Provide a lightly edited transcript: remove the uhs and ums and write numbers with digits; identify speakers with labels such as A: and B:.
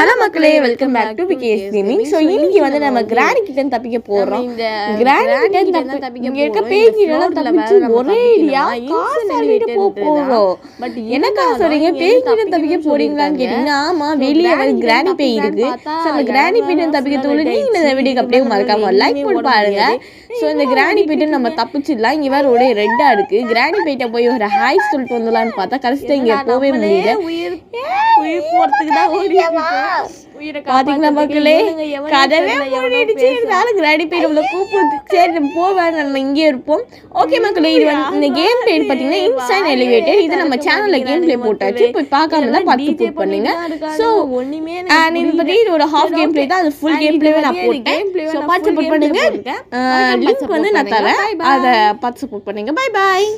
A: Hello மக்களே, welcome back to PKS gaming. So இன்னைக்கு வந்து நம்ம கிராணி கிட்ட தப்பிக்க போறோம். கிராணி கிட்ட தப்பிக்க பேய்கிட்டலாம் தப்பிச்சு ஒரே இடியா காசு அள்ளிட்டு போறோம். பட் என்னக்கா சொல்றீங்க, பேய்கிட்ட தப்பிக்க போறீங்களான்னு கேட்டீங்கன்னா, ஆமா, வெளியே வந்து கிராணி பேய் இருக்கு. ஸோ அந்த கிராணி பேய்கிட்ட தப்பிக்க தோழி நீங்க இந்த வீடியோக்கு அப்படியே மறக்காம லைக் போட்டு பாருங்க. ஸோ இந்த கிராணி பேய்ட்டு நம்ம தப்பிச்சிடலாம். இங்க வேற ஒரே ரெட்டா இருக்கு. கிராணி பேய்ட்ட போய் ஒரு ஹாய் சொல்லிட்டு வந்துடலான்னு பார்த்தா கடைசியா இங்க போவே முடியல. உயிர் போறதுக்கு தான் பாத்தீங்களா மக்களே, கதவே மூடிடுச்சு. இருந்தாலும் கிராணி பேய் நம்மள கூப்பிட்டு சரி நம்ம போவேன், நம்ம இங்கே இருப்போம். ஓகே மக்களே, இது வந்து இந்த கேம் பேர் பார்த்தீங்கன்னா இன்ஸ்டைன் எலிவேட்டர். இது நம்ம சேனல்ல கேம் பிளே போட்டாச்சு, போய் பார்க்காம தான் பார்த்து சப்போர்ட் பண்ணுங்க. ஸோ இது பத்தி இது ஒரு ஹாஃப் கேம் பிளே தான், அது ஃபுல் கேம் பிளேவே நான் போட்டேன். ஸோ பார்த்து சப்போர்ட் பண்ணுங்க. லிங்க் வந்து நான் தரேன், அதை பார்த்து சப்போர்ட் பண்ணுங்க. Bye bye.